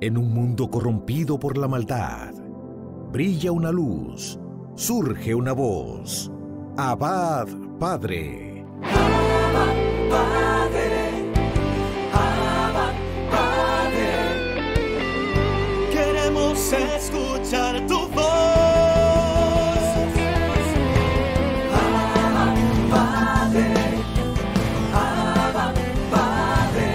En un mundo corrompido por la maldad, brilla una luz, surge una voz. Abba, Padre. Abba, Padre. Abba, Padre. Queremos escuchar tu voz. Abba, Padre. Abba, Padre.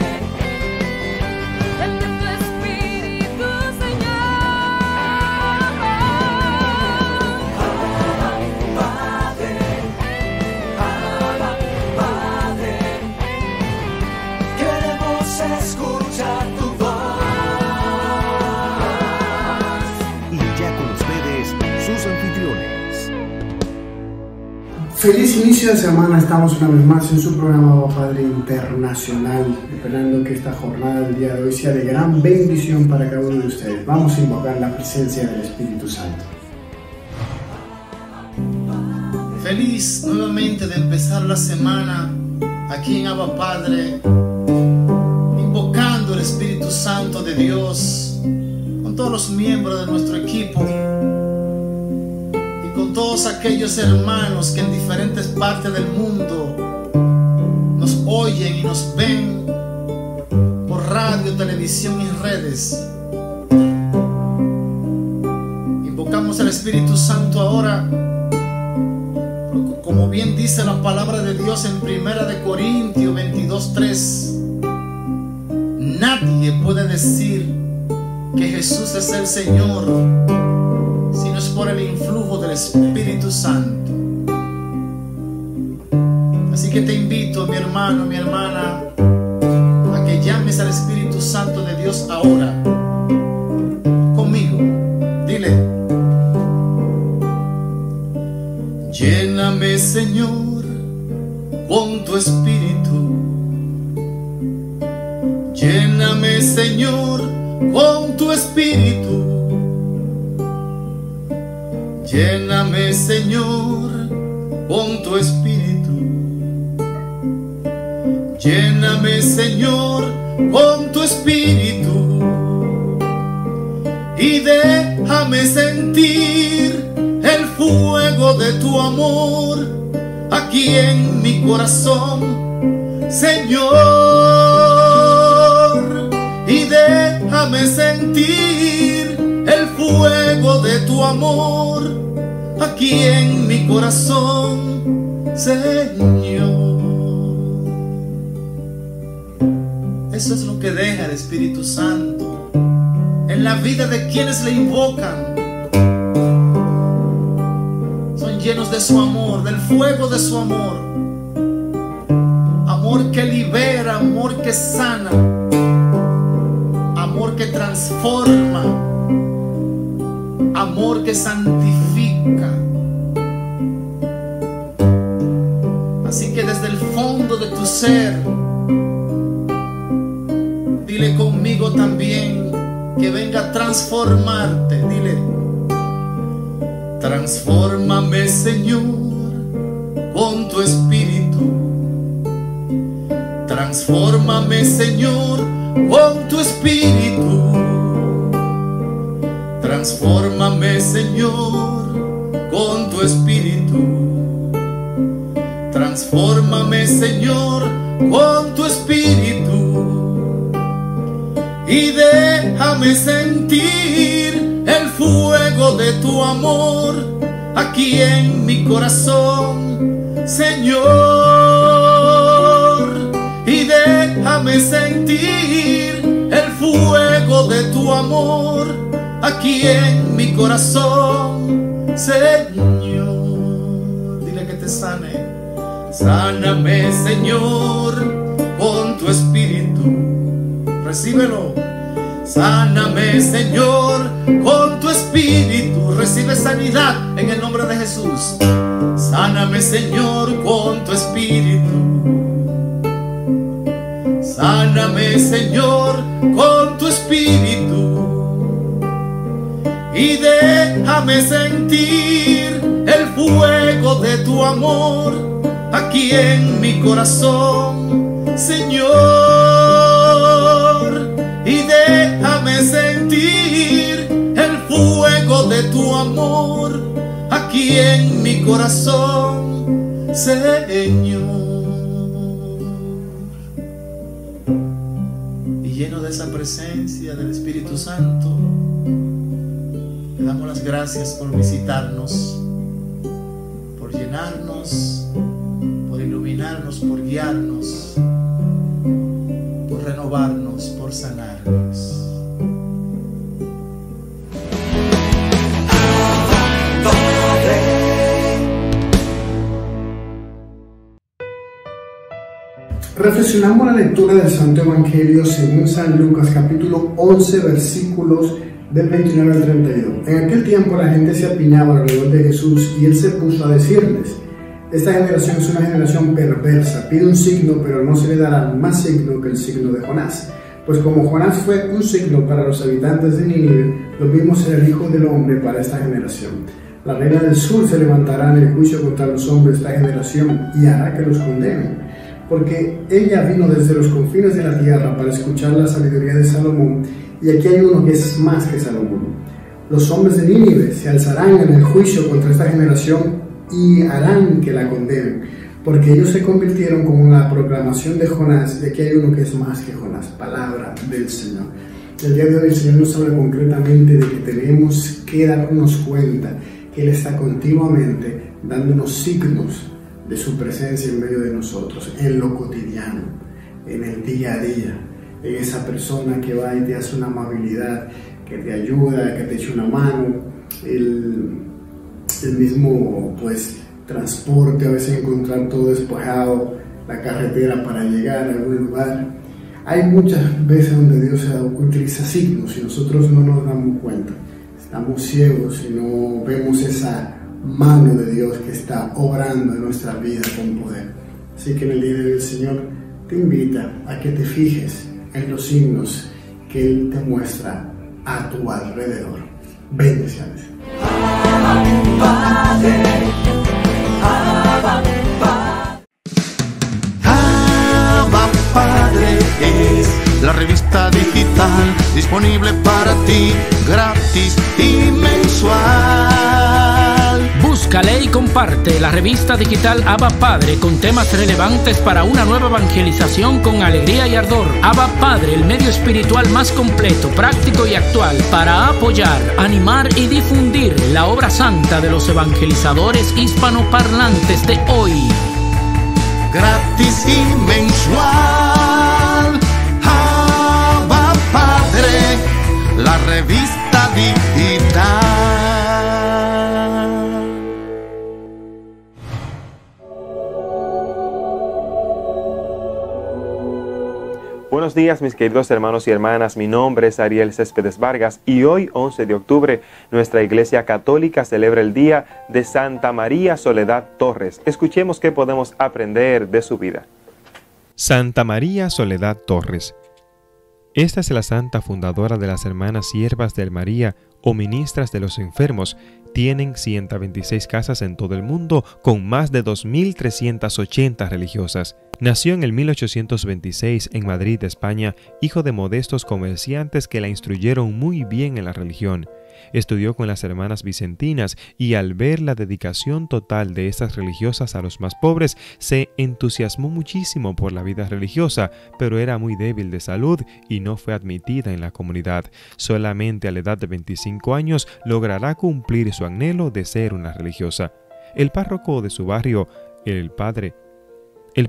Dame tu espíritu, Señor. Abba, Padre. Abba, Padre. Queremos escuchar tu voz. Y ya con ustedes, sus anfitriones. Feliz inicio de semana, estamos una vez más en su programa Abba Padre Internacional, esperando que esta jornada del día de hoy sea de gran bendición para cada uno de ustedes. Vamos a invocar la presencia del Espíritu Santo. Feliz nuevamente de empezar la semana aquí en Abba Padre, invocando el Espíritu Santo de Dios con todos los miembros de nuestro equipo y con todos aquellos hermanos que en diferentes partes del mundo nos oyen y nos ven por radio, televisión y redes. Invocamos al Espíritu Santo ahora. Como bien dice la palabra de Dios en 1 de Corintios 22:3, nadie puede decir que Jesús es el Señor si no es por el influjo del Espíritu Santo. Así que te invito, mi hermano, mi hermana, a que llames al Espíritu Santo de Dios ahora conmigo. Dile: lléname, Señor, con tu Espíritu. Lléname, Señor, con tu Espíritu. Lléname, Señor, con tu Espíritu. Lléname, Señor, con tu Espíritu. Y déjame sentir el fuego de tu amor aquí en mi corazón, Señor. Y déjame sentir el fuego de tu amor aquí en mi corazón, Señor. Eso es lo que deja el Espíritu Santo en la vida de quienes le invocan. Son llenos de su amor, del fuego de su amor. Amor que libera, amor que sana, amor que transforma, amor que santifica. Así que desde el fondo de tu ser, dile conmigo también que venga a transformarte. Dile: transfórmame, Señor, con tu Espíritu. Transfórmame, Señor, con tu Espíritu. Transfórmame, Señor, con tu Espíritu. Transfórmame, Señor, con tu Espíritu. Y déjame sentir el fuego de tu amor aquí en mi corazón, Señor. Y déjame sentir el fuego de tu amor aquí en mi corazón, Señor. Dile que te sane. Sáname, Señor, con tu Espíritu. Recíbelo. Sáname, Señor, con tu Espíritu. Recibe sanidad en el nombre de Jesús. Sáname, Señor, con tu Espíritu. Sáname, Señor, con tu Espíritu. Y déjame sentir el fuego de tu amor aquí en mi corazón, Señor. Y déjame sentir el fuego de tu amor aquí en mi corazón, Señor. Y lleno de esa presencia del Espíritu Santo, le damos las gracias por visitarnos, por llenarnos, por iluminarnos, por guiarnos, por renovarnos, por sanarnos. Reflexionamos la lectura del Santo Evangelio según San Lucas, capítulo 11, versículos del 29 al 32. En aquel tiempo la gente se apiñaba alrededor de Jesús y él se puso a decirles: esta generación es una generación perversa, pide un signo, pero no se le dará más signo que el signo de Jonás. Pues como Jonás fue un signo para los habitantes de Nínive, lo mismo será el Hijo del Hombre para esta generación. La reina del sur se levantará en el juicio contra los hombres de esta generación y hará que los condenen. Porque ella vino desde los confines de la tierra para escuchar la sabiduría de Salomón, y aquí hay uno que es más que Salomón. Los hombres de Nínive se alzarán en el juicio contra esta generación y harán que la condenen, porque ellos se convirtieron como la proclamación de Jonás, y aquí hay uno que es más que Jonás. Palabra del Señor. El día de hoy el Señor nos habla concretamente de que tenemos que darnos cuenta que Él está continuamente dándonos signos de su presencia en medio de nosotros, en lo cotidiano, en el día a día, en esa persona que va y te hace una amabilidad, que te ayuda, que te echa una mano, el mismo pues transporte, a veces encontrar todo despojado, la carretera para llegar a algún lugar. Hay muchas veces donde Dios utiliza signos y nosotros no nos damos cuenta, estamos ciegos y no vemos esa mano de Dios que está obrando en nuestra vida con poder. Así que en el día de hoy el Señor te invita a que te fijes en los signos que Él te muestra a tu alrededor. Bendiciones. Padre, Abba Padre es la revista digital disponible para ti, gratis y mensual. Búscale y comparte la revista digital Abba Padre con temas relevantes para una nueva evangelización con alegría y ardor. Abba Padre, el medio espiritual más completo, práctico y actual para apoyar, animar y difundir la obra santa de los evangelizadores hispanoparlantes de hoy. Gratis y mensual. Abba Padre, la revista digital. Buenos días mis queridos hermanos y hermanas, mi nombre es Ariel Céspedes Vargas y hoy 11 de octubre nuestra Iglesia Católica celebra el día de Santa María Soledad Torres. Escuchemos qué podemos aprender de su vida. Santa María Soledad Torres. Esta es la santa fundadora de las Hermanas Siervas del María o Ministras de los Enfermos. Tienen 126 casas en todo el mundo con más de 2.380 religiosas. Nació en el 1826 en Madrid, España, hijo de modestos comerciantes que la instruyeron muy bien en la religión. Estudió con las hermanas vicentinas y al ver la dedicación total de estas religiosas a los más pobres, se entusiasmó muchísimo por la vida religiosa, pero era muy débil de salud y no fue admitida en la comunidad. Solamente a la edad de 25 años logrará cumplir su anhelo de ser una religiosa. El párroco de su barrio, el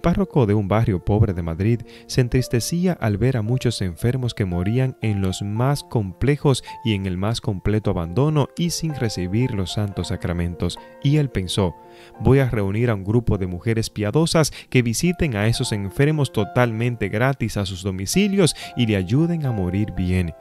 párroco de un barrio pobre de Madrid se entristecía al ver a muchos enfermos que morían en los más complejos y en el más completo abandono y sin recibir los santos sacramentos. Y él pensó: voy a reunir a un grupo de mujeres piadosas que visiten a esos enfermos totalmente gratis a sus domicilios y le ayuden a morir bien.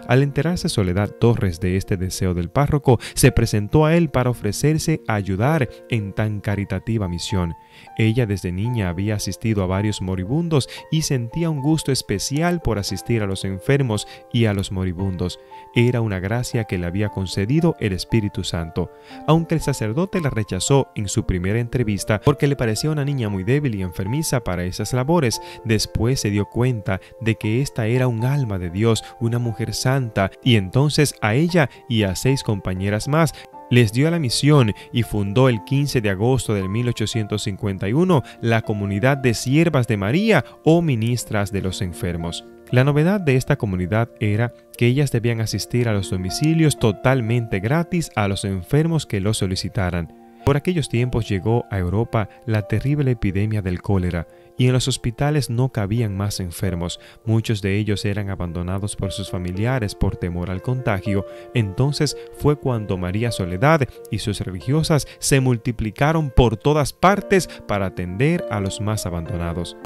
Al enterarse Soledad Torres de este deseo del párroco, se presentó a él para ofrecerse a ayudar en tan caritativa misión. Ella desde niña había asistido a varios moribundos y sentía un gusto especial por asistir a los enfermos y a los moribundos. Era una gracia que le había concedido el Espíritu Santo. Aunque el sacerdote la rechazó en su primera entrevista porque le parecía una niña muy débil y enfermiza para esas labores, después se dio cuenta de que esta era un alma de Dios, una mujer santa santa, y entonces a ella y a 6 compañeras más les dio la misión y fundó el 15 de agosto de 1851 la Comunidad de Siervas de María o Ministras de los Enfermos. La novedad de esta comunidad era que ellas debían asistir a los domicilios totalmente gratis a los enfermos que lo solicitaran. Por aquellos tiempos llegó a Europa la terrible epidemia del cólera, y en los hospitales no cabían más enfermos. Muchos de ellos eran abandonados por sus familiares por temor al contagio. Entonces fue cuando María Soledad y sus religiosas se multiplicaron por todas partes para atender a los más abandonados.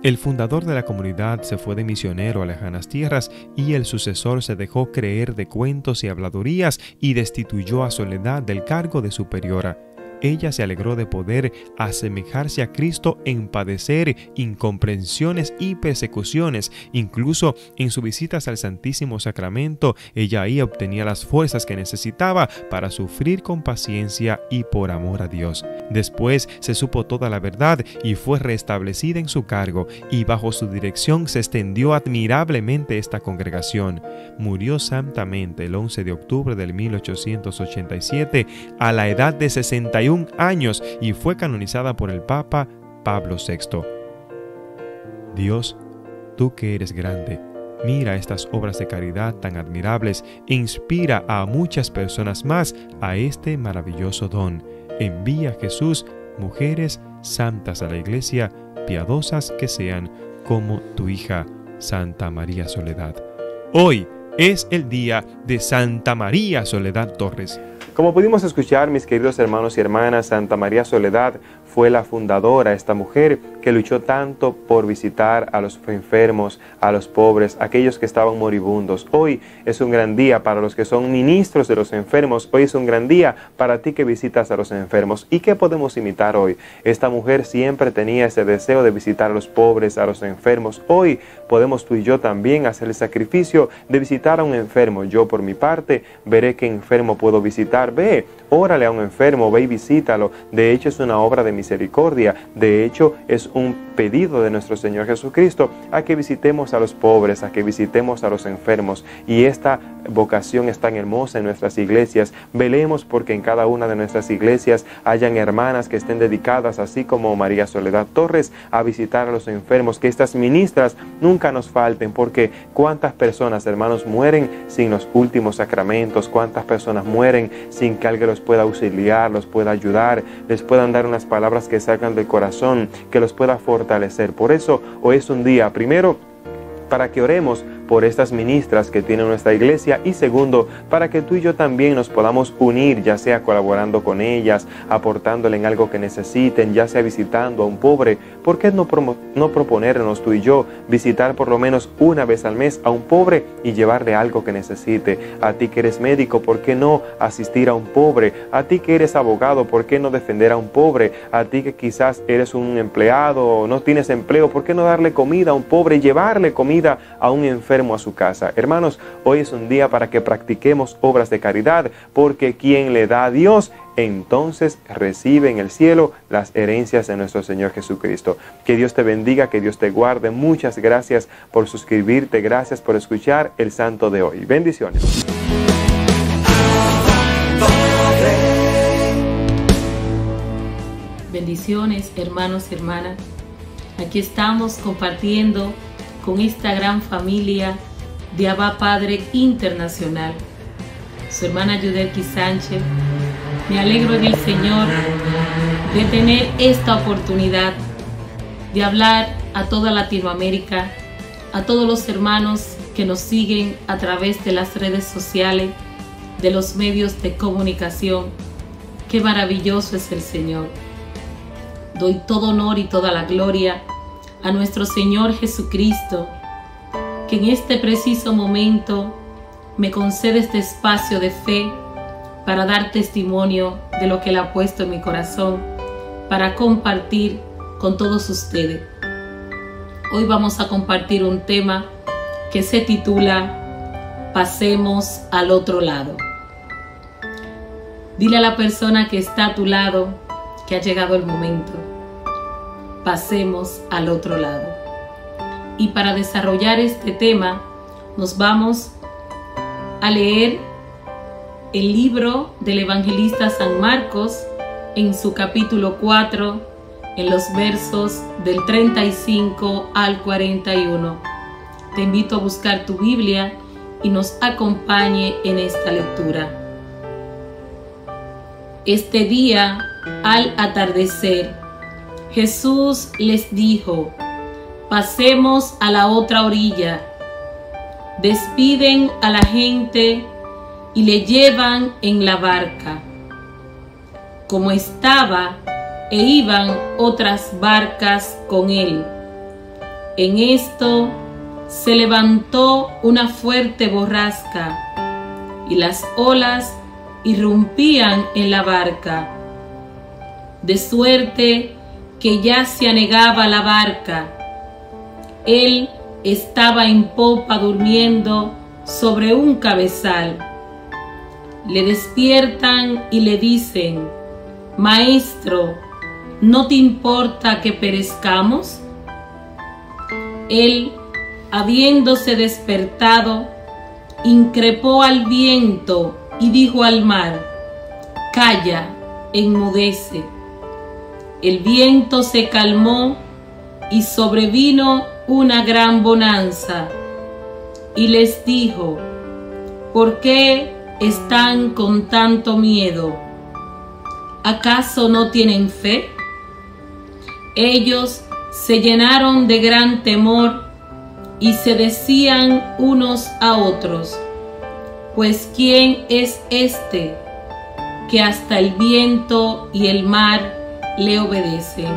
El fundador de la comunidad se fue de misionero a lejanas tierras y el sucesor se dejó creer de cuentos y habladurías y destituyó a Soledad del cargo de superiora. Ella se alegró de poder asemejarse a Cristo en padecer incomprensiones y persecuciones. Incluso en sus visitas al Santísimo Sacramento, ella ahí obtenía las fuerzas que necesitaba para sufrir con paciencia y por amor a Dios. Después se supo toda la verdad y fue restablecida en su cargo, y bajo su dirección se extendió admirablemente esta congregación. Murió santamente el 11 de octubre de 1887 a la edad de 61 años y fue canonizada por el Papa Pablo VI. Dios, tú que eres grande, mira estas obras de caridad tan admirables e inspira a muchas personas más a este maravilloso don. Envía, Jesús, mujeres santas a la Iglesia, piadosas que sean como tu hija, Santa María Soledad. Hoy es el día de Santa María Soledad Torres. Como pudimos escuchar, mis queridos hermanos y hermanas, Santa María Soledad fue la fundadora, esta mujer que luchó tanto por visitar a los enfermos, a los pobres, aquellos que estaban moribundos. Hoy es un gran día para los que son ministros de los enfermos. Hoy es un gran día para ti que visitas a los enfermos. ¿Y qué podemos imitar hoy? Esta mujer siempre tenía ese deseo de visitar a los pobres, a los enfermos. Hoy podemos tú y yo también hacer el sacrificio de visitar a un enfermo. Yo por mi parte veré qué enfermo puedo visitar. Ve, órale a un enfermo, ve y visítalo. De hecho es una obra de misericordia. De hecho es un pedido de nuestro Señor Jesucristo a que visitemos a los pobres, a que visitemos a los enfermos. Y esta vocación es tan hermosa en nuestras iglesias. Velemos porque en cada una de nuestras iglesias hayan hermanas que estén dedicadas, así como María Soledad Torres, a visitar a los enfermos. Que estas ministras nunca nos falten, porque cuántas personas, hermanos, mueren sin los últimos sacramentos, cuántas personas mueren sin que alguien los pueda auxiliar, los pueda ayudar, les puedan dar unas palabras que salgan del corazón, que los pueda fortalecer. Por eso hoy es un día, primero, para que oremos por estas ministras que tiene nuestra iglesia, y segundo, para que tú y yo también nos podamos unir, ya sea colaborando con ellas, aportándole en algo que necesiten, ya sea visitando a un pobre. ¿Por qué no proponernos tú y yo visitar por lo menos una vez al mes a un pobre y llevarle algo que necesite? A ti que eres médico, ¿por qué no asistir a un pobre? A ti que eres abogado, ¿por qué no defender a un pobre? A ti que quizás eres un empleado o no tienes empleo, ¿por qué no darle comida a un pobre y llevarle comida a un enfermo a su casa? Hermanos, hoy es un día para que practiquemos obras de caridad, porque quien le da a Dios, entonces recibe en el cielo las herencias de nuestro Señor Jesucristo. Que Dios te bendiga, que Dios te guarde. Muchas gracias por suscribirte, gracias por escuchar el Santo de hoy. Bendiciones. Bendiciones, hermanos y hermanas. Aquí estamos compartiendo con esta gran familia de Abba Padre Internacional. Su hermana Yudelki Sánchez. Me alegro en el Señor de tener esta oportunidad de hablar a toda Latinoamérica, a todos los hermanos que nos siguen a través de las redes sociales, de los medios de comunicación. Qué maravilloso es el Señor. Doy todo honor y toda la gloria a nuestro Señor Jesucristo, que en este preciso momento me concede este espacio de fe para dar testimonio de lo que Él ha puesto en mi corazón, para compartir con todos ustedes. Hoy vamos a compartir un tema que se titula Pasemos al otro lado. Dile a la persona que está a tu lado que ha llegado el momento. Pasemos al otro lado. Y para desarrollar este tema nos vamos a leer el libro del evangelista San Marcos en su capítulo 4, en los versos del 35 al 41. Te invito a buscar tu Biblia y nos acompañe en esta lectura. Este día, al atardecer, Jesús les dijo: pasemos a la otra orilla. Despiden a la gente y le llevan en la barca. Como estaba, e iban otras barcas con él. En esto se levantó una fuerte borrasca, y las olas irrumpían en la barca, de suerte que ya se anegaba la barca. Él estaba en popa durmiendo sobre un cabezal. Le despiertan y le dicen: Maestro, ¿no te importa que perezcamos? Él, habiéndose despertado, increpó al viento y dijo al mar: Calla, enmudece. El viento se calmó y sobrevino una gran bonanza. Y les dijo: ¿por qué están con tanto miedo? ¿Acaso no tienen fe? Ellos se llenaron de gran temor y se decían unos a otros: pues ¿quién es este que hasta el viento y el mar le obedecen?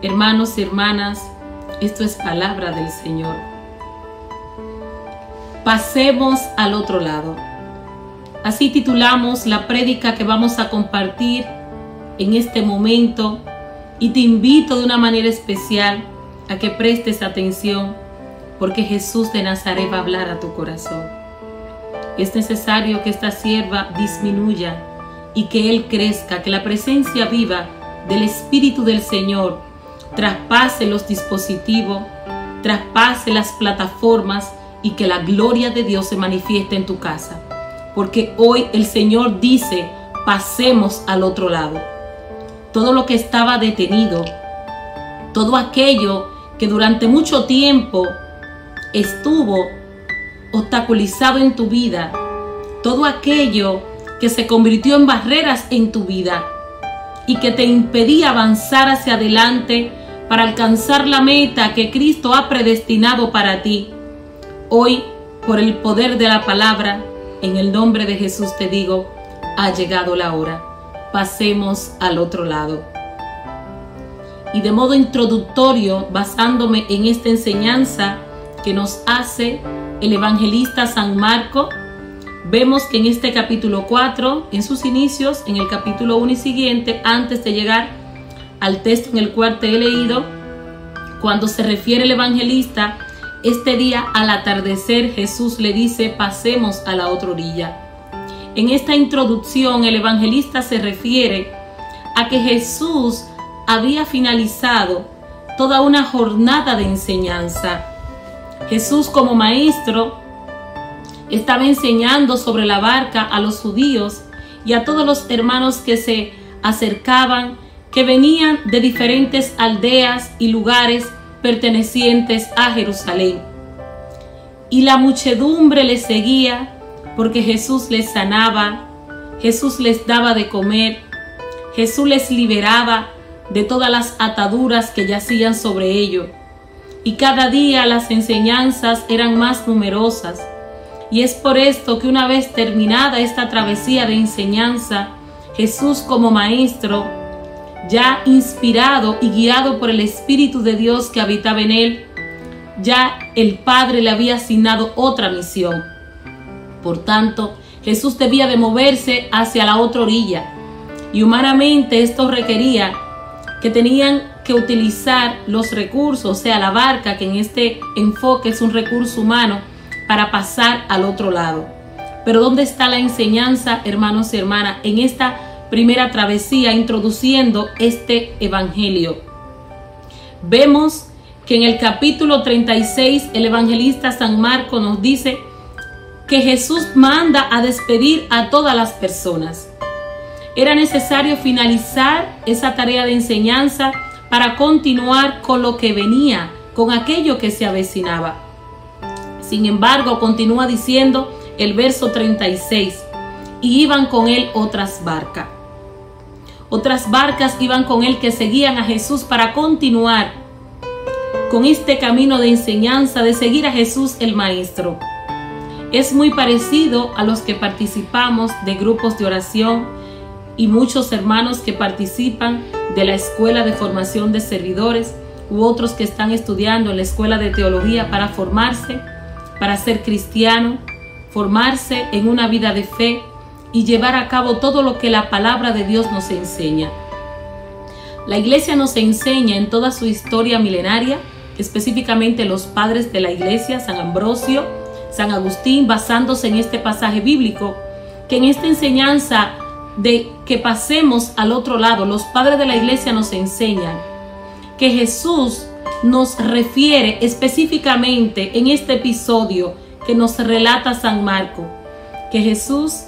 Hermanos y hermanas, esto es palabra del Señor. Pasemos al otro lado. Así titulamos la prédica que vamos a compartir en este momento, y te invito de una manera especial a que prestes atención, porque Jesús de Nazaret va a hablar a tu corazón. Es necesario que esta sierva disminuya y que Él crezca, que la presencia viva del Espíritu del Señor traspase los dispositivos, traspase las plataformas, y que la gloria de Dios se manifieste en tu casa. Porque hoy el Señor dice: pasemos al otro lado. Todo lo que estaba detenido, todo aquello que durante mucho tiempo estuvo obstaculizado en tu vida, todo aquello que se convirtió en barreras en tu vida y que te impedía avanzar hacia adelante para alcanzar la meta que Cristo ha predestinado para ti. Hoy, por el poder de la palabra, en el nombre de Jesús te digo: ha llegado la hora. Pasemos al otro lado. Y de modo introductorio, basándome en esta enseñanza que nos hace el evangelista San Marcos, vemos que en este capítulo 4, en sus inicios, en el capítulo 1 y siguiente, antes de llegar al texto en el cual te he leído, cuando se refiere el evangelista, este día al atardecer Jesús le dice: pasemos a la otra orilla. En esta introducción el evangelista se refiere a que Jesús había finalizado toda una jornada de enseñanza. Jesús, como maestro, estaba enseñando sobre la barca a los judíos y a todos los hermanos que se acercaban, que venían de diferentes aldeas y lugares pertenecientes a Jerusalén. Y la muchedumbre les seguía porque Jesús les sanaba, Jesús les daba de comer, Jesús les liberaba de todas las ataduras que yacían sobre ellos. Y cada día las enseñanzas eran más numerosas. Y es por esto que una vez terminada esta travesía de enseñanza, Jesús, como maestro, ya inspirado y guiado por el Espíritu de Dios que habitaba en él, ya el Padre le había asignado otra misión. Por tanto, Jesús debía de moverse hacia la otra orilla, y humanamente esto requería que tenían que utilizar los recursos, o sea, la barca, que en este enfoque es un recurso humano, para pasar al otro lado. Pero ¿dónde está la enseñanza, hermanos y hermanas, en esta primera travesía introduciendo este evangelio? Vemos que en el capítulo 36 el evangelista San Marcos nos dice que Jesús manda a despedir a todas las personas. Era necesario finalizar esa tarea de enseñanza para continuar con lo que venía, con aquello que se avecinaba. Sin embargo, continúa diciendo el verso 36, y iban con él otras barcas. Otras barcas iban con él que seguían a Jesús para continuar con este camino de enseñanza, de seguir a Jesús el Maestro. Es muy parecido a los que participamos de grupos de oración y muchos hermanos que participan de la escuela de formación de servidores u otros que están estudiando en la escuela de teología para formarse, para ser cristiano, formarse en una vida de fe y llevar a cabo todo lo que la palabra de Dios nos enseña. La iglesia nos enseña en toda su historia milenaria, específicamente los padres de la iglesia, San Ambrosio, San Agustín, basándose en este pasaje bíblico, que en esta enseñanza de que pasemos al otro lado, los padres de la iglesia nos enseñan que Jesús nos refiere específicamente en este episodio que nos relata San Marco, que Jesús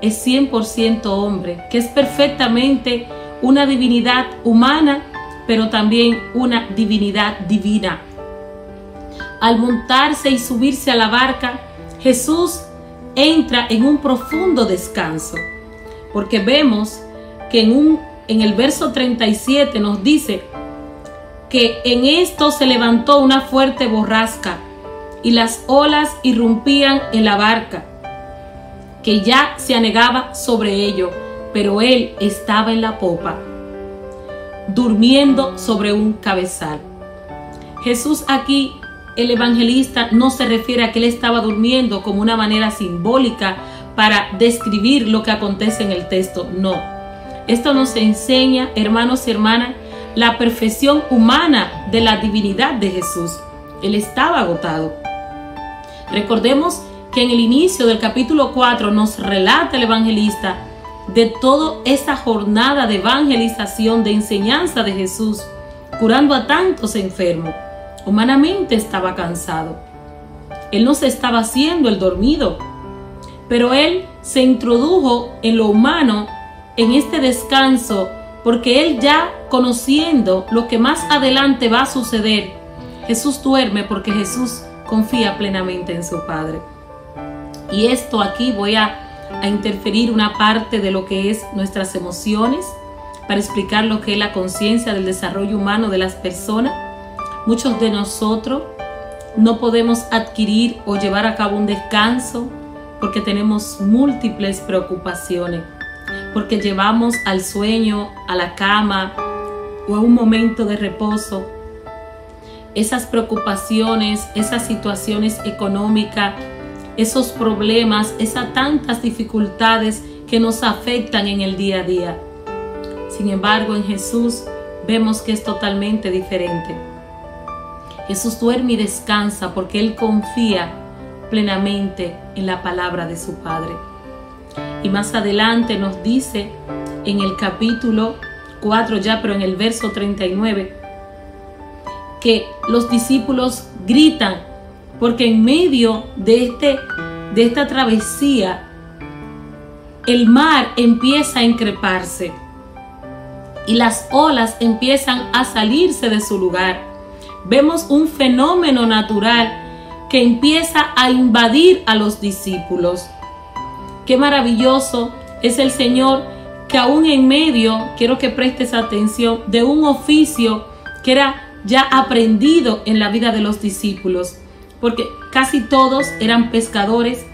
es 100% hombre, que es perfectamente una divinidad humana, pero también una divinidad divina. Al montarse y subirse a la barca, Jesús entra en un profundo descanso, porque vemos que en el verso 37 nos dice que en esto se levantó una fuerte borrasca y las olas irrumpían en la barca, que ya se anegaba sobre ello, pero él estaba en la popa, durmiendo sobre un cabezal. Jesús aquí, el evangelista, no se refiere a que él estaba durmiendo como una manera simbólica para describir lo que acontece en el texto. No. Esto nos enseña, hermanos y hermanas, la perfección humana de la divinidad de Jesús. Él estaba agotado. Recordemos que en el inicio del capítulo 4 nos relata el evangelista de toda esa jornada de evangelización, de enseñanza de Jesús, curando a tantos enfermos. Humanamente estaba cansado. Él no se estaba haciendo el dormido, pero él se introdujo en lo humano en este descanso, porque él ya conociendo lo que más adelante va a suceder, Jesús duerme porque Jesús confía plenamente en su Padre. Y esto aquí voy a interferir una parte de lo que es nuestras emociones para explicar lo que es la conciencia del desarrollo humano de las personas. Muchos de nosotros no podemos adquirir o llevar a cabo un descanso porque tenemos múltiples preocupaciones, porque llevamos al sueño, a la cama o a un momento de reposo esas preocupaciones, esas situaciones económicas, esos problemas, esas tantas dificultades que nos afectan en el día a día. Sin embargo, en Jesús vemos que es totalmente diferente. Jesús duerme y descansa porque Él confía plenamente en la palabra de su Padre. Y más adelante nos dice en el capítulo 4 ya, pero en el verso 39, que los discípulos gritan porque en medio de esta travesía el mar empieza a encreparse y las olas empiezan a salirse de su lugar. Vemos un fenómeno natural que empieza a invadir a los discípulos. Qué maravilloso es el Señor, que aún en medio, quiero que prestes atención, de un oficio que era ya aprendido en la vida de los discípulos, porque casi todos eran pescadores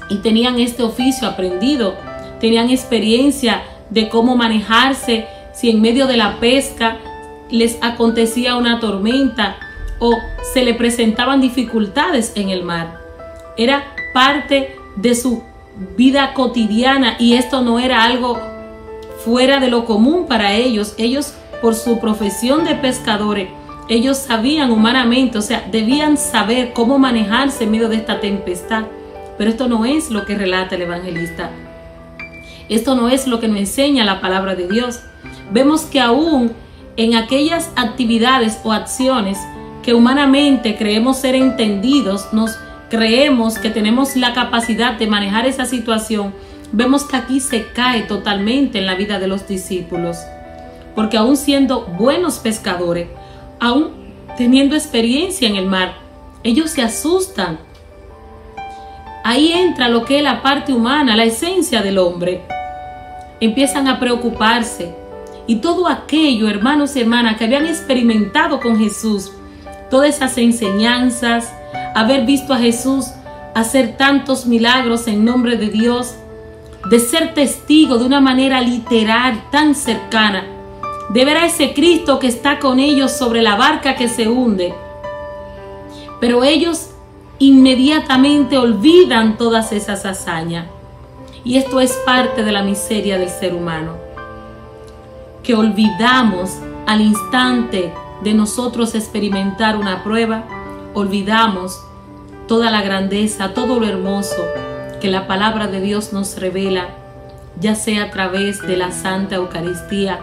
y tenían este oficio aprendido, tenían experiencia de cómo manejarse si en medio de la pesca les acontecía una tormenta o se le presentaban dificultades en el mar. Era parte de su vida cotidiana y esto no era algo fuera de lo común para ellos. Ellos, por su profesión de pescadores, ellos sabían humanamente, o sea, debían saber cómo manejarse en medio de esta tempestad. Pero esto no es lo que relata el evangelista. Esto no es lo que nos enseña la palabra de Dios. Vemos que aún en aquellas actividades o acciones que humanamente creemos ser entendidos, nos creemos que tenemos la capacidad de manejar esa situación, vemos que aquí se cae totalmente en la vida de los discípulos. Porque aún siendo buenos pescadores, aún teniendo experiencia en el mar, ellos se asustan. Ahí entra lo que es la parte humana, la esencia del hombre. Empiezan a preocuparse. Y todo aquello, hermanos y hermanas, que habían experimentado con Jesús, todas esas enseñanzas, haber visto a Jesús hacer tantos milagros en nombre de Dios, de ser testigo de una manera literal, tan cercana, de ver a ese Cristo que está con ellos sobre la barca que se hunde. Pero ellos inmediatamente olvidan todas esas hazañas. Y esto es parte de la miseria del ser humano, que olvidamos al instante de nosotros experimentar una prueba, olvidamos toda la grandeza, todo lo hermoso que la palabra de Dios nos revela, ya sea a través de la Santa Eucaristía,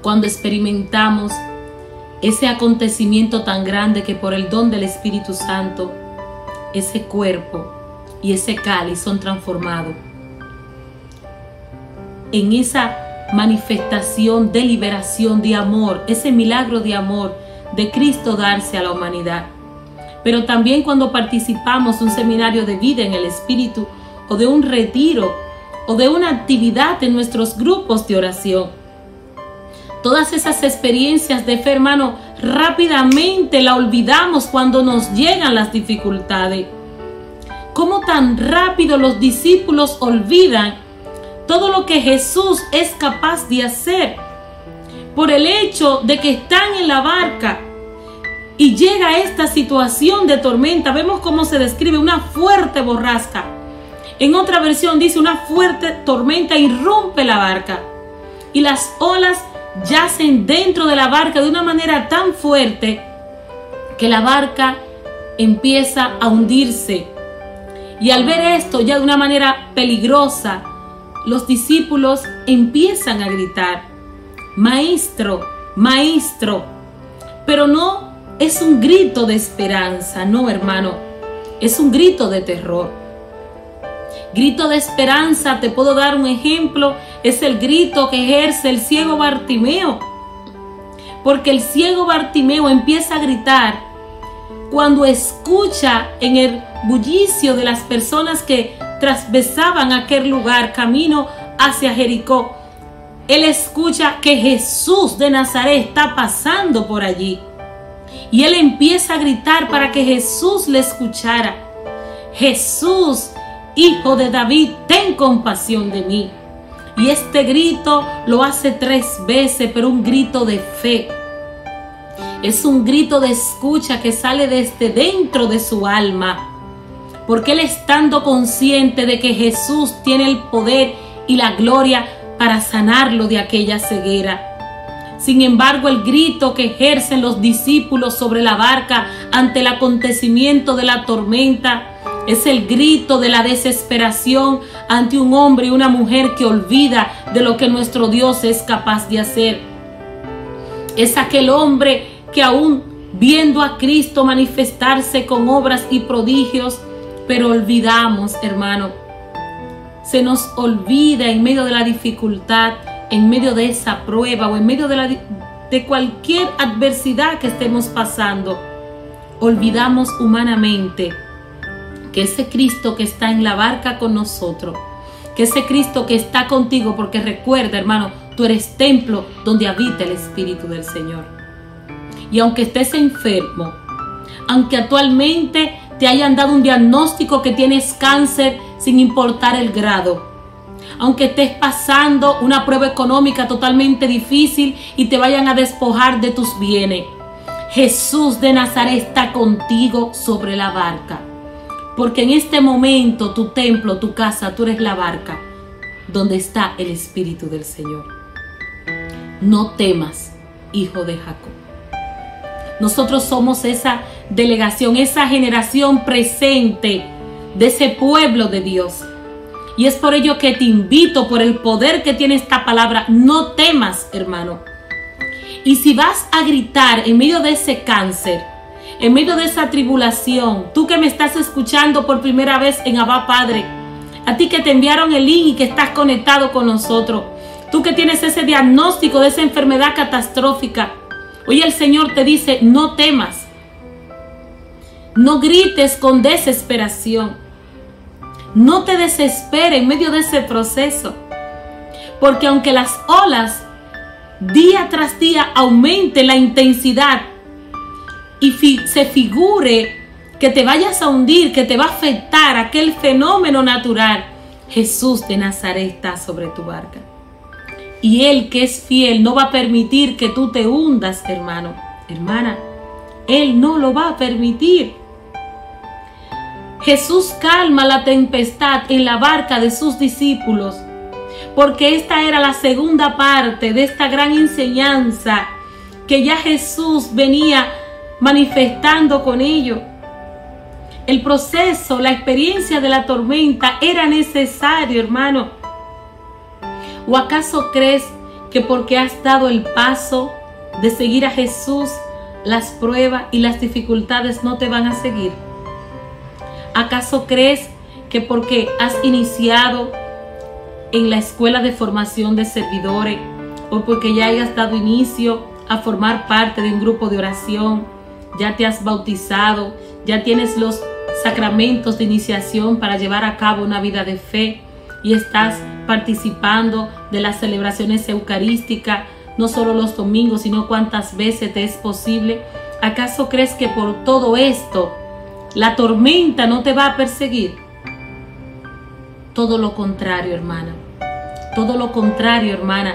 cuando experimentamos ese acontecimiento tan grande que por el don del Espíritu Santo, ese cuerpo y ese cáliz son transformados en esa manifestación de liberación, de amor, ese milagro de amor de Cristo darse a la humanidad. Pero también cuando participamos de un seminario de vida en el Espíritu, o de un retiro, o de una actividad en nuestros grupos de oración, todas esas experiencias de fe, hermano, rápidamente la olvidamos cuando nos llegan las dificultades. ¿Cómo tan rápido los discípulos olvidan todo lo que Jesús es capaz de hacer por el hecho de que están en la barca y llega esta situación de tormenta? Vemos cómo se describe una fuerte borrasca. En otra versión dice una fuerte tormenta irrumpe la barca y las olas yacen dentro de la barca de una manera tan fuerte que la barca empieza a hundirse. Y al ver esto ya de una manera peligrosa, los discípulos empiezan a gritar: Maestro, Maestro. Pero no es un grito de esperanza, no, hermano, es un grito de terror. Grito de esperanza, te puedo dar un ejemplo, es el grito que ejerce el ciego Bartimeo. Porque el ciego Bartimeo empieza a gritar cuando escucha en el bullicio de las personas que traspasaban aquel lugar camino hacia Jericó. Él escucha que Jesús de Nazaret está pasando por allí. Y él empieza a gritar para que Jesús le escuchara: Jesús, Hijo de David, ten compasión de mí. Y este grito lo hace 3 veces, pero un grito de fe. Es un grito de escucha que sale desde dentro de su alma. Porque él, estando consciente de que Jesús tiene el poder y la gloria para sanarlo de aquella ceguera. Sin embargo, el grito que ejercen los discípulos sobre la barca ante el acontecimiento de la tormenta es el grito de la desesperación ante un hombre y una mujer que olvida de lo que nuestro Dios es capaz de hacer. Es aquel hombre que aún viendo a Cristo manifestarse con obras y prodigios, pero olvidamos, hermano, se nos olvida en medio de la dificultad, en medio de esa prueba o en medio de cualquier adversidad que estemos pasando, olvidamos humanamente que ese Cristo que está en la barca con nosotros, que ese Cristo que está contigo, porque recuerda, hermano, tú eres templo donde habita el Espíritu del Señor. Y aunque estés enfermo, aunque actualmente te hayan dado un diagnóstico que tienes cáncer sin importar el grado, aunque estés pasando una prueba económica totalmente difícil y te vayan a despojar de tus bienes, Jesús de Nazaret está contigo sobre la barca. Porque en este momento tu templo, tu casa, tú eres la barca donde está el Espíritu del Señor. No temas, hijo de Jacob. Nosotros somos esa delegación, esa generación presente de ese pueblo de Dios. Y es por ello que te invito, por el poder que tiene esta palabra, no temas, hermano. Y si vas a gritar en medio de ese cáncer, en medio de esa tribulación, tú que me estás escuchando por primera vez en Abba Padre, a ti que te enviaron el link y que estás conectado con nosotros, tú que tienes ese diagnóstico de esa enfermedad catastrófica, hoy el Señor te dice, no temas, no grites con desesperación, no te desesperes en medio de ese proceso, porque aunque las olas día tras día aumenten la intensidad y se figure que te vayas a hundir, que te va a afectar aquel fenómeno natural, Jesús de Nazaret está sobre tu barca. Y Él, que es fiel, no va a permitir que tú te hundas, hermano, hermana. Él no lo va a permitir. Jesús calma la tempestad en la barca de sus discípulos, porque esta era la segunda parte de esta gran enseñanza que ya Jesús venía manifestando con ellos. El proceso, la experiencia de la tormenta era necesario, hermano. ¿O acaso crees que porque has dado el paso de seguir a Jesús, las pruebas y las dificultades no te van a seguir? ¿Acaso crees que porque has iniciado en la escuela de formación de servidores o porque ya hayas dado inicio a formar parte de un grupo de oración, ya te has bautizado, ya tienes los sacramentos de iniciación para llevar a cabo una vida de fe y estás participando de las celebraciones eucarísticas, no solo los domingos, sino cuantas veces te es posible? ¿Acaso crees que por todo esto la tormenta no te va a perseguir? Todo lo contrario, hermana. Todo lo contrario, hermana.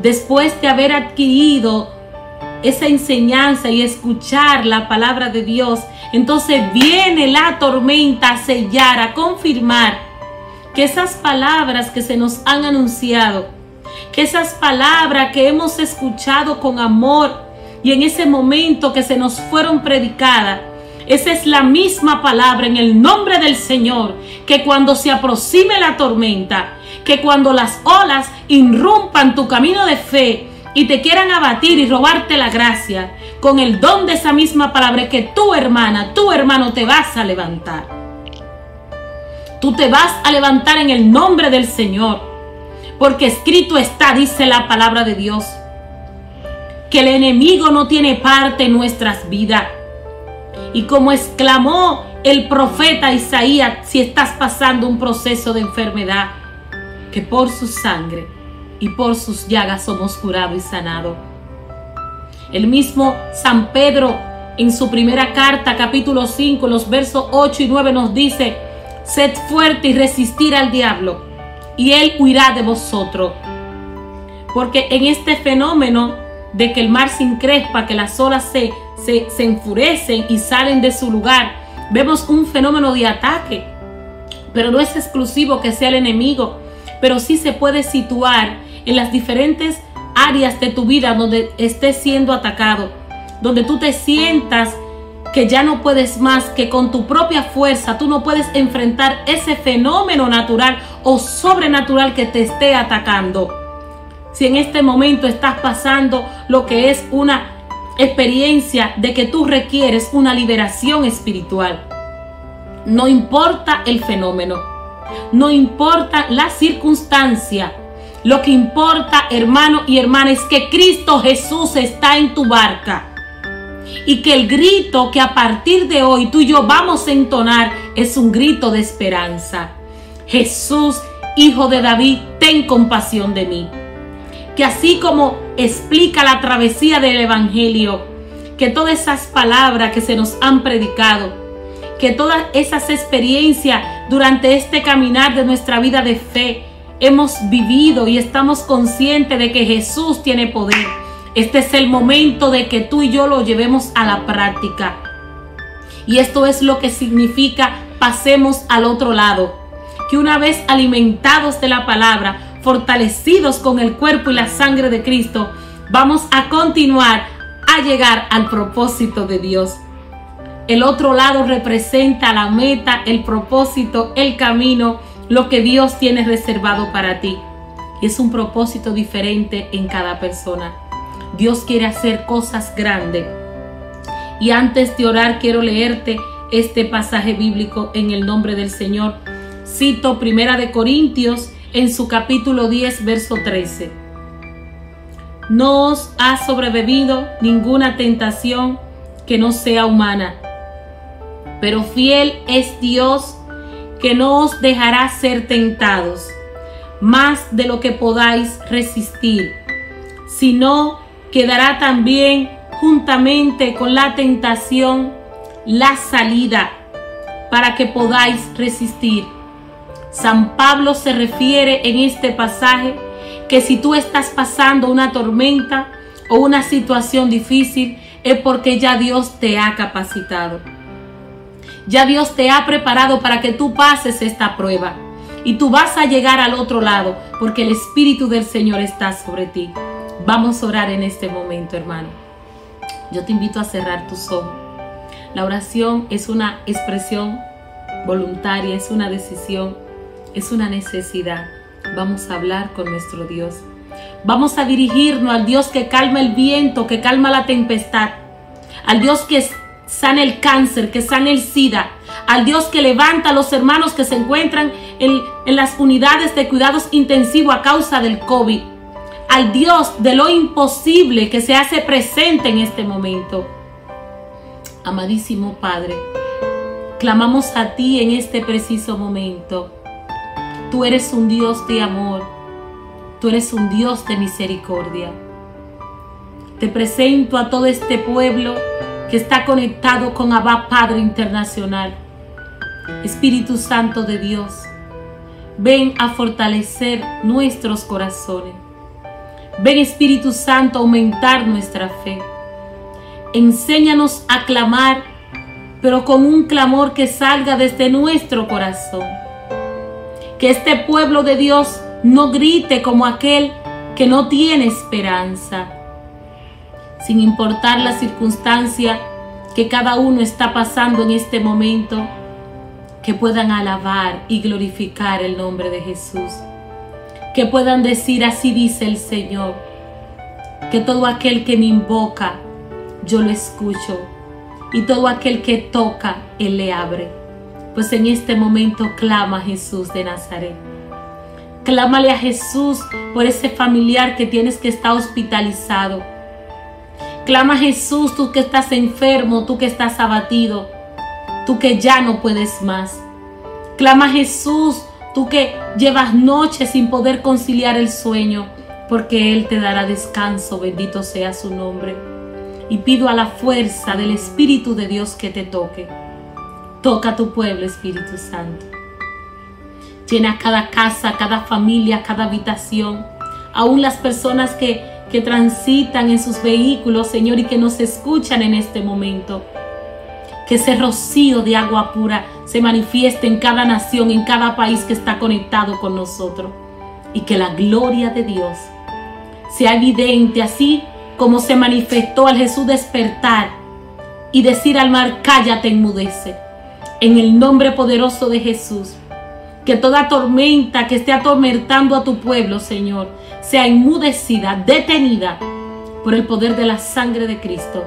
Después de haber adquirido esa enseñanza y escuchar la palabra de Dios, entonces viene la tormenta a sellar, a confirmar que esas palabras que se nos han anunciado, que esas palabras que hemos escuchado con amor y en ese momento que se nos fueron predicadas, esa es la misma palabra en el nombre del Señor, que cuando se aproxime la tormenta, que cuando las olas irrumpan tu camino de fe y te quieran abatir y robarte la gracia, con el don de esa misma palabra, que tu hermana, tu hermano te vas a levantar. Tú te vas a levantar en el nombre del Señor, porque escrito está, dice la palabra de Dios, que el enemigo no tiene parte en nuestras vidas. Y como exclamó el profeta Isaías, si estás pasando un proceso de enfermedad, que por su sangre y por sus llagas somos curados y sanados. El mismo San Pedro en su primera carta, capítulo 5, los versos 8 y 9 nos dice: sed fuerte y resistir al diablo, y él huirá de vosotros. Porque en este fenómeno de que el mar se encrespa, que las olas se enfurecen y salen de su lugar, vemos un fenómeno de ataque, pero no es exclusivo que sea el enemigo, pero sí se puede situar en las diferentes áreas de tu vida donde estés siendo atacado, donde tú te sientas que ya no puedes más, que con tu propia fuerza tú no puedes enfrentar ese fenómeno natural o sobrenatural que te esté atacando. Si en este momento estás pasando lo que es una experiencia de que tú requieres una liberación espiritual, no importa el fenómeno, no importa la circunstancia, lo que importa, hermano y hermana, es que Cristo Jesús está en tu barca y que el grito que a partir de hoy tú y yo vamos a entonar es un grito de esperanza. Jesús, Hijo de David, ten compasión de mí. Que así como explica la travesía del Evangelio, que todas esas palabras que se nos han predicado, que todas esas experiencias durante este caminar de nuestra vida de fe hemos vivido y estamos conscientes de que Jesús tiene poder. Este es el momento de que tú y yo lo llevemos a la práctica. Y esto es lo que significa pasemos al otro lado. Que una vez alimentados de la palabra, fortalecidos con el cuerpo y la sangre de Cristo, vamos a continuar a llegar al propósito de Dios. El otro lado representa la meta, el propósito, el camino, lo que Dios tiene reservado para ti. Y es un propósito diferente en cada persona. Dios quiere hacer cosas grandes Y antes de orar quiero leerte este pasaje bíblico en el nombre del Señor. Cito 1 Corintios en su capítulo 10, verso 13. No os ha sobrevivido ninguna tentación que no sea humana, pero fiel es Dios, que no os dejará ser tentados más de lo que podáis resistir, sino que dará también juntamente con la tentación la salida para que podáis resistir. San Pablo se refiere en este pasaje que si tú estás pasando una tormenta o una situación difícil, es porque ya Dios te ha capacitado. Ya Dios te ha preparado para que tú pases esta prueba. Y tú vas a llegar al otro lado porque el Espíritu del Señor está sobre ti. Vamos a orar en este momento, hermano. Yo te invito a cerrar tus ojos. La oración es una expresión voluntaria, es una decisión, es una necesidad. Vamos a hablar con nuestro Dios. Vamos a dirigirnos al Dios que calma el viento, que calma la tempestad. Al Dios que sana el cáncer, que sana el SIDA. Al Dios que levanta a los hermanos que se encuentran en las unidades de cuidados intensivos a causa del COVID. Al Dios de lo imposible que se hace presente en este momento. Amadísimo Padre, clamamos a ti en este preciso momento. Tú eres un Dios de amor. Tú eres un Dios de misericordia. Te presento a todo este pueblo que está conectado con Abba Padre Internacional. Espíritu Santo de Dios, ven a fortalecer nuestros corazones. Ven, Espíritu Santo, a aumentar nuestra fe. Enséñanos a clamar, pero con un clamor que salga desde nuestro corazón. Que este pueblo de Dios no grite como aquel que no tiene esperanza. Sin importar la circunstancia que cada uno está pasando en este momento, que puedan alabar y glorificar el nombre de Jesús. Que puedan decir: así dice el Señor, que todo aquel que me invoca, yo lo escucho, y todo aquel que toca, Él le abre. Pues en este momento clama a Jesús de Nazaret. Clámale a Jesús por ese familiar que tienes que estar hospitalizado. Clama a Jesús, tú que estás enfermo, tú que estás abatido, tú que ya no puedes más. Clama a Jesús, tú que llevas noches sin poder conciliar el sueño, porque Él te dará descanso, bendito sea su nombre. Y pido a la fuerza del Espíritu de Dios que te toque. Toca a tu pueblo, Espíritu Santo. Llena cada casa, cada familia, cada habitación. Aún las personas que transitan en sus vehículos, Señor, y que nos escuchan en este momento. Que ese rocío de agua pura se manifieste en cada nación, en cada país que está conectado con nosotros. Y que la gloria de Dios sea evidente, así como se manifestó al Jesús despertar y decir al mar: cállate, enmudece. En el nombre poderoso de Jesús, que toda tormenta que esté atormentando a tu pueblo, Señor, sea enmudecida, detenida por el poder de la sangre de Cristo,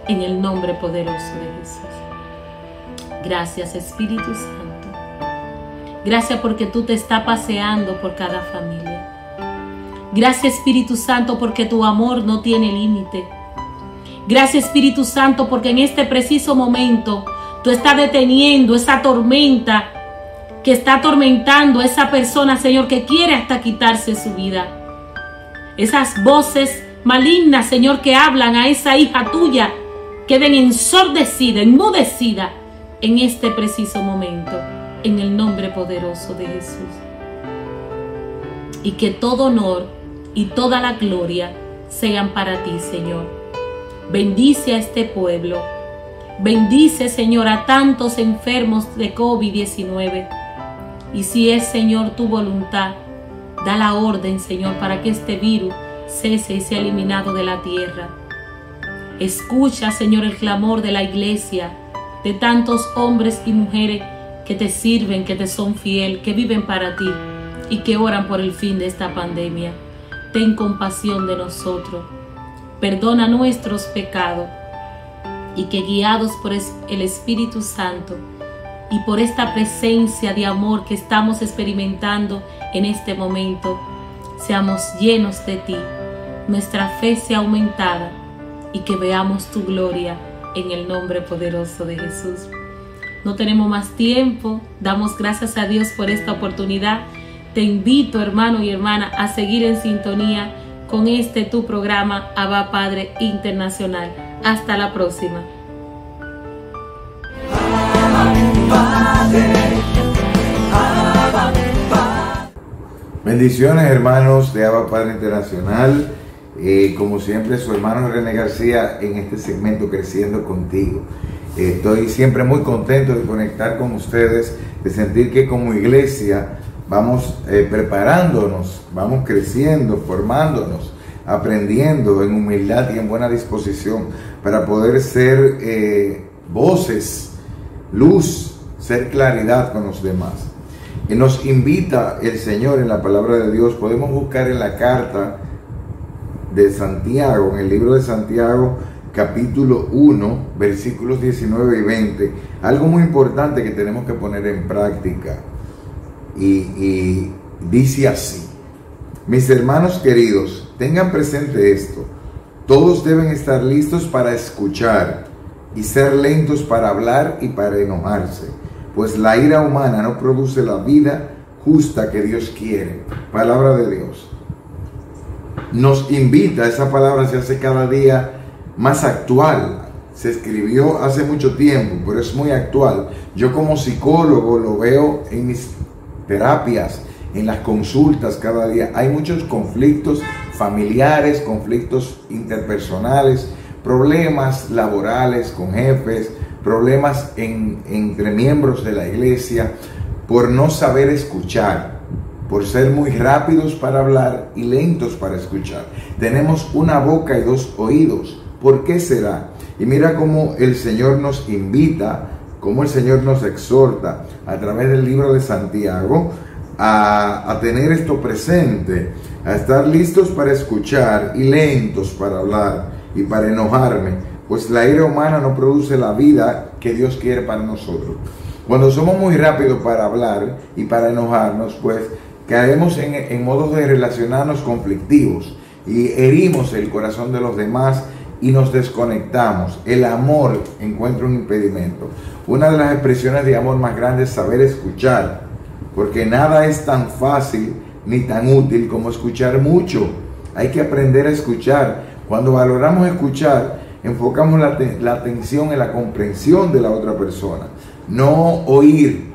en el nombre poderoso de Jesús. Gracias, Espíritu Santo. Gracias porque tú te estás paseando por cada familia. Gracias, Espíritu Santo, porque tu amor no tiene límite. Gracias, Espíritu Santo, porque en este preciso momento tú estás deteniendo esa tormenta que está atormentando a esa persona, Señor, que quiere hasta quitarse su vida. Esas voces malignas, Señor, que hablan a esa hija tuya, queden ensordecida, enmudecida en este preciso momento, en el nombre poderoso de Jesús. Y que todo honor y toda la gloria sean para ti, Señor. Bendice a este pueblo. Bendice, Señor, a tantos enfermos de COVID-19. Y si es, Señor, tu voluntad, da la orden, Señor, para que este virus cese y sea eliminado de la tierra. Escucha, Señor, el clamor de la iglesia, de tantos hombres y mujeres que te sirven, que te son fiel, que viven para ti y que oran por el fin de esta pandemia. Ten compasión de nosotros. Perdona nuestros pecados y que guiados por el Espíritu Santo y por esta presencia de amor que estamos experimentando en este momento, seamos llenos de ti, nuestra fe sea aumentada y que veamos tu gloria en el nombre poderoso de Jesús. No tenemos más tiempo, damos gracias a Dios por esta oportunidad. Te invito, hermano y hermana, a seguir en sintonía con este tu programa Abba Padre Internacional. Hasta la próxima. Bendiciones, hermanos de Abba Padre Internacional. Como siempre, su hermano René García en este segmento Creciendo Contigo. Estoy siempre muy contento de conectar con ustedes, de sentir que como iglesia vamos preparándonos, vamos creciendo, formándonos, aprendiendo en humildad y en buena disposición para poder ser voces, luz, ser claridad con los demás. Y nos invita el Señor en la palabra de Dios. Podemos buscar en la carta de Santiago, en el libro de Santiago, capítulo 1, versículos 19 y 20, algo muy importante que tenemos que poner en práctica. Y dice así: mis hermanos queridos, tengan presente esto, todos deben estar listos para escuchar y ser lentos para hablar y para enojarse, pues la ira humana no produce la vida justa que Dios quiere. Palabra de Dios. Nos invita, esa palabra se hace cada día más actual. Se escribió hace mucho tiempo, pero es muy actual. Yo como psicólogo lo veo en mis terapias, en las consultas cada día. Hay muchos conflictos familiares, conflictos interpersonales, problemas laborales con jefes, problemas entre miembros de la iglesia, por no saber escuchar, por ser muy rápidos para hablar y lentos para escuchar. Tenemos una boca y dos oídos. ¿Por qué será? Y mira cómo el Señor nos invita, cómo el Señor nos exhorta a través del libro de Santiago a tener esto presente, a estar listos para escuchar y lentos para hablar y para enojarme, pues la ira humana no produce la vida que Dios quiere para nosotros. Cuando somos muy rápidos para hablar y para enojarnos, pues caemos en modos de relacionarnos conflictivos y herimos el corazón de los demás y nos desconectamos. El amor encuentra un impedimento. Una de las expresiones de amor más grandes es saber escuchar, porque nada es tan fácil ni tan útil como escuchar mucho. Hay que aprender a escuchar. Cuando valoramos escuchar, enfocamos la atención en la comprensión de la otra persona, no oír,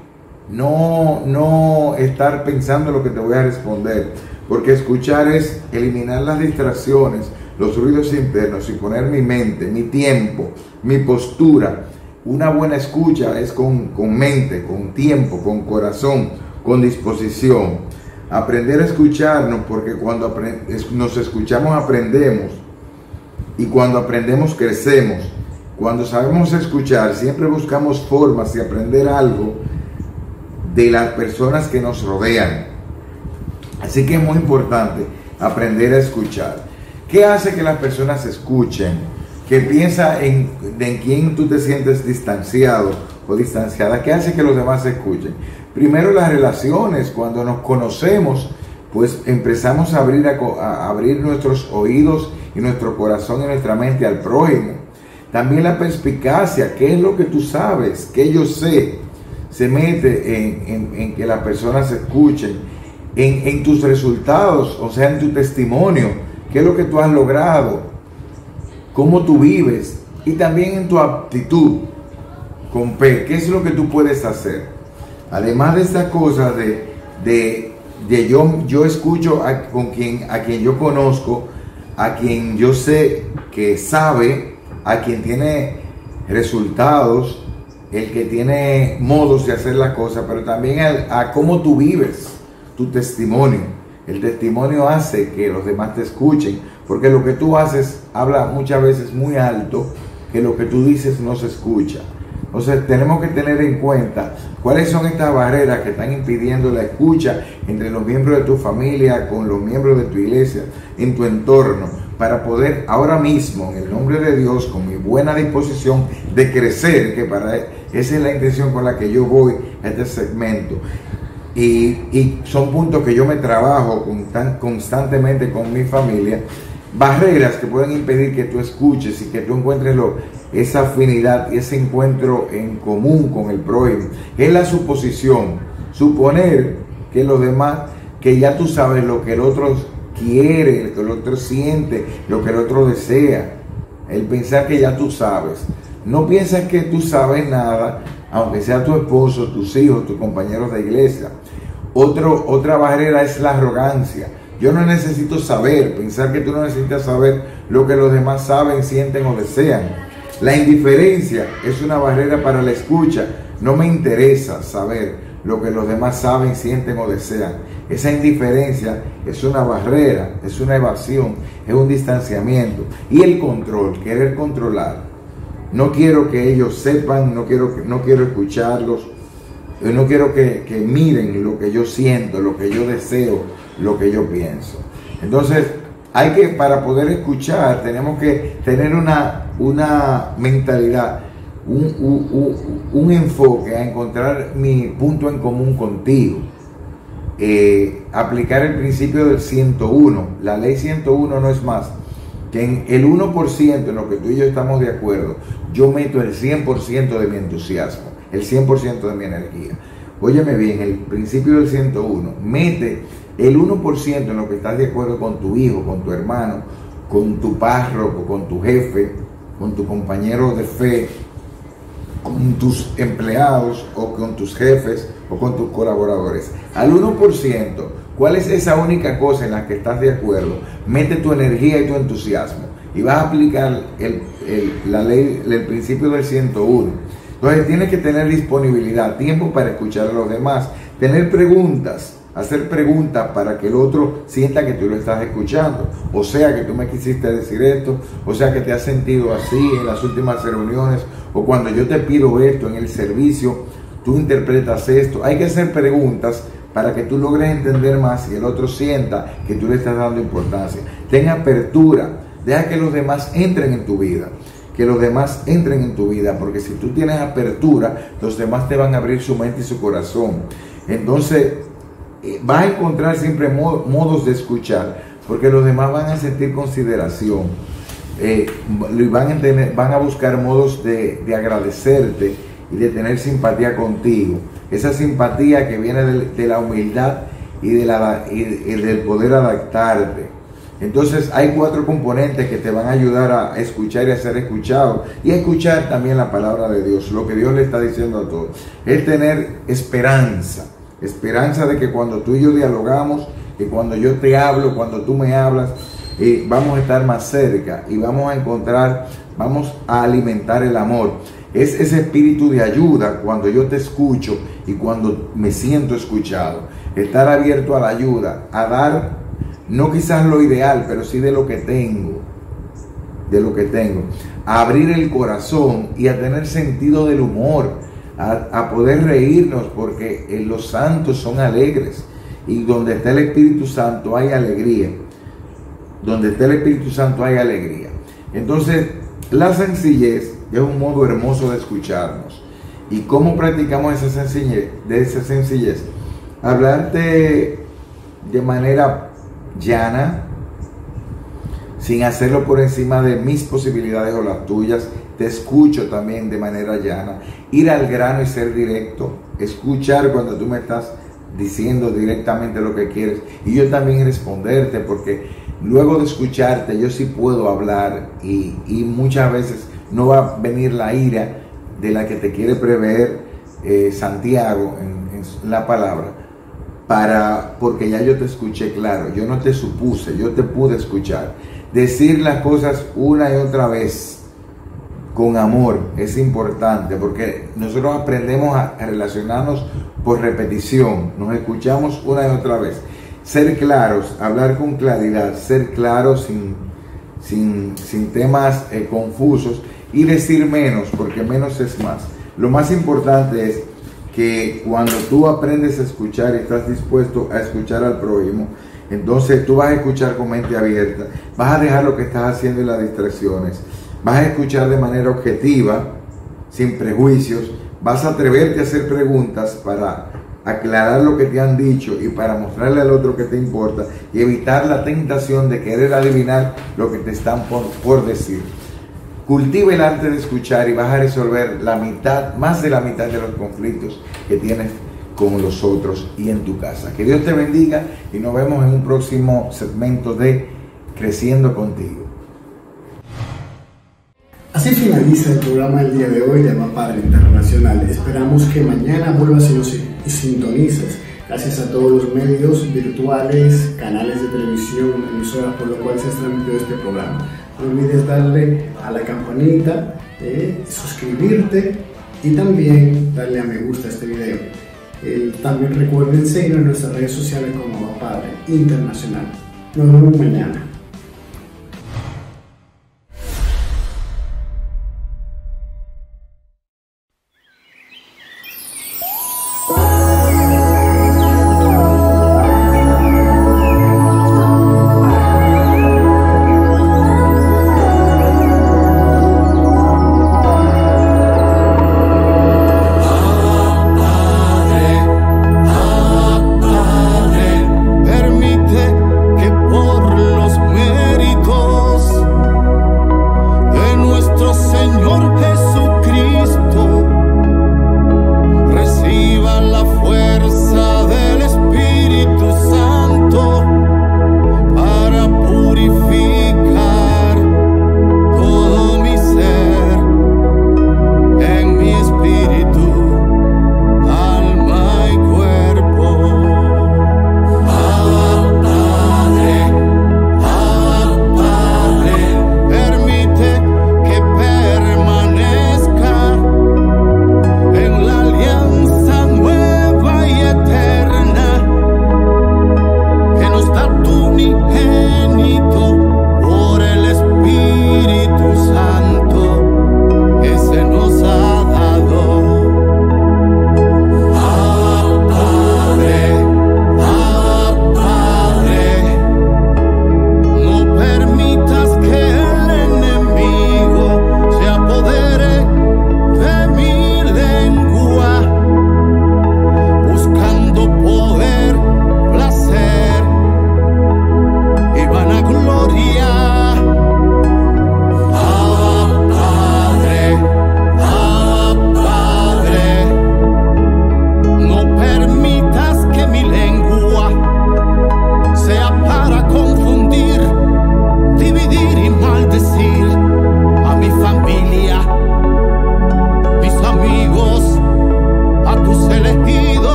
no estar pensando en lo que te voy a responder, porque escuchar es eliminar las distracciones, los ruidos internos y poner mi mente, mi tiempo, mi postura. Una buena escucha es con mente, con tiempo, con corazón, con disposición. Aprender a escucharnos, porque cuando nos escuchamos aprendemos, y cuando aprendemos crecemos. Cuando sabemos escuchar, siempre buscamos formas de aprender algo de las personas que nos rodean. Así que es muy importante aprender a escuchar. ¿Qué hace que las personas escuchen? Que piensa en quién tú te sientes distanciado o distanciada. ¿Qué hace que los demás escuchen? Primero, las relaciones. Cuando nos conocemos, pues empezamos a abrir nuestros oídos y nuestro corazón y nuestra mente al prójimo. También la perspicacia. ¿Qué es lo que tú sabes? ¿Qué yo sé? Se mete en que las personas escuchen. En tus resultados, o sea, en tu testimonio. ¿Qué es lo que tú has logrado? ¿Cómo tú vives? Y también en tu aptitud con P. ¿Qué es lo que tú puedes hacer? Además de estas cosas yo escucho a quien yo conozco, a quien yo sé que sabe, a quien tiene resultados, el que tiene modos de hacer las cosas, pero también a cómo tú vives, tu testimonio. El testimonio hace que los demás te escuchen, porque lo que tú haces habla muchas veces muy alto, que lo que tú dices no se escucha. Entonces tenemos que tener en cuenta cuáles son estas barreras que están impidiendo la escucha entre los miembros de tu familia, con los miembros de tu iglesia, en tu entorno. para poder ahora mismo, en el nombre de Dios, con mi buena disposición de crecer, que esa es la intención con la que yo voy a este segmento. Y son puntos que yo me trabajo constantemente con mi familia, barreras que pueden impedir que tú escuches y que tú encuentres esa afinidad y ese encuentro en común con el prójimo. Es la suposición, suponer que los demás, que ya tú sabes lo que el otro quiere, lo que el otro siente, lo que el otro desea. El pensar que ya tú sabes. No piensas que tú sabes nada, aunque sea tu esposo, tus hijos, tus compañeros de iglesia. Otra barrera es la arrogancia. Yo no necesito saber, pensar que tú no necesitas saber lo que los demás saben, sienten o desean. La indiferencia es una barrera para la escucha. No me interesa saber lo que los demás saben, sienten o desean. Esa indiferencia es una barrera, es una evasión, es un distanciamiento. Y el control, querer controlar. No quiero que ellos sepan, no quiero escucharlos, no quiero que miren lo que yo siento, lo que yo deseo, lo que yo pienso. Entonces, para poder escuchar, tenemos que tener una mentalidad, un enfoque a encontrar mi punto en común contigo. Aplicar el principio del 101. La ley 101 no es más que en el 1% en lo que tú y yo estamos de acuerdo, yo meto el 100% de mi entusiasmo, el 100% de mi energía. Óyeme bien, el principio del 101, mete el 1% en lo que estás de acuerdo con tu hijo, con tu hermano, con tu párroco, con tu jefe, con tu compañero de fe, con tus empleados o con tus jefes o con tus colaboradores. Al 1%, ¿cuál es esa única cosa en la que estás de acuerdo? Mete tu energía y tu entusiasmo y vas a aplicar la ley, el principio del 101. Entonces tienes que tener disponibilidad, tiempo para escuchar a los demás, tener preguntas, hacer preguntas para que el otro sienta que tú lo estás escuchando. O sea, que tú me quisiste decir esto, o sea, que te has sentido así en las últimas reuniones, o cuando yo te pido esto en el servicio, tú interpretas esto. Hay que hacer preguntas para que tú logres entender más y el otro sienta que tú le estás dando importancia. Ten apertura, deja que los demás entren en tu vida. Que los demás entren en tu vida, porque si tú tienes apertura, los demás te van a abrir su mente y su corazón. Entonces, vas a encontrar siempre modos de escuchar, porque los demás van a sentir consideración, van a buscar modos de agradecerte y de tener simpatía contigo. Esa simpatía que viene de la humildad y del poder adaptarte. Entonces hay 4 componentes que te van a ayudar a escuchar y a ser escuchado y a escuchar también la palabra de Dios, lo que Dios le está diciendo a todos. Es tener esperanza de que cuando tú y yo dialogamos, que cuando yo te hablo, cuando tú me hablas, vamos a estar más cerca y vamos a alimentar el amor. Es ese espíritu de ayuda cuando yo te escucho y cuando me siento escuchado. Estar abierto a la ayuda, a dar, no quizás lo ideal, pero sí de lo que tengo. A abrir el corazón y a tener sentido del humor, a poder reírnos, porque los santos son alegres. Y donde está el Espíritu Santo hay alegría. Donde está el Espíritu Santo hay alegría. Entonces, la sencillez es un modo hermoso de escucharnos. ¿Y cómo practicamos esa sencillez? Hablarte de manera llana, sin hacerlo por encima de mis posibilidades o las tuyas. Te escucho también de manera llana. Ir al grano y ser directo. Escuchar cuando tú me estás diciendo directamente lo que quieres. Y yo también responderte, porque luego de escucharte yo sí puedo hablar y muchas veces no va a venir la ira de la que te quiere prever Santiago en la palabra. Porque ya yo te escuché claro, yo no te supuse, yo te pude escuchar. Decir las cosas una y otra vez con amor es importante, porque nosotros aprendemos a relacionarnos por repetición, nos escuchamos una y otra vez. Ser claros, hablar con claridad, ser claros sin temas confusos, y decir menos, porque menos es más. Lo más importante es que cuando tú aprendes a escuchar y estás dispuesto a escuchar al prójimo, Entonces tú vas a escuchar con mente abierta, vas a dejar lo que estás haciendo y las distracciones, vas a escuchar de manera objetiva, sin prejuicios, vas a atreverte a hacer preguntas para aclarar lo que te han dicho y para mostrarle al otro que te importa y evitar la tentación de querer adivinar lo que te están por decir. Cultiva el arte de escuchar y vas a resolver más de la mitad de los conflictos que tienes con los otros y en tu casa. Que Dios te bendiga y nos vemos en un próximo segmento de Creciendo Contigo. Así finaliza el programa del día de hoy de Abba Padre Internacional. Esperamos que mañana vuelvas y nos sintonices. Gracias a todos los medios virtuales, canales de televisión, emisoras por lo cual se ha transmitido este programa. No olvides darle a la campanita, suscribirte y también darle a me gusta a este video. También recuerden seguirnos en nuestras redes sociales como Abba Padre Internacional. Nos vemos mañana.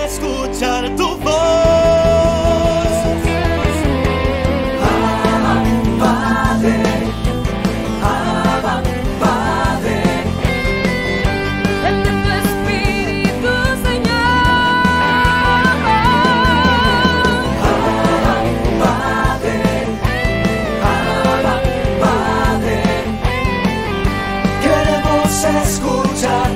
escuchar tu voz. se escucha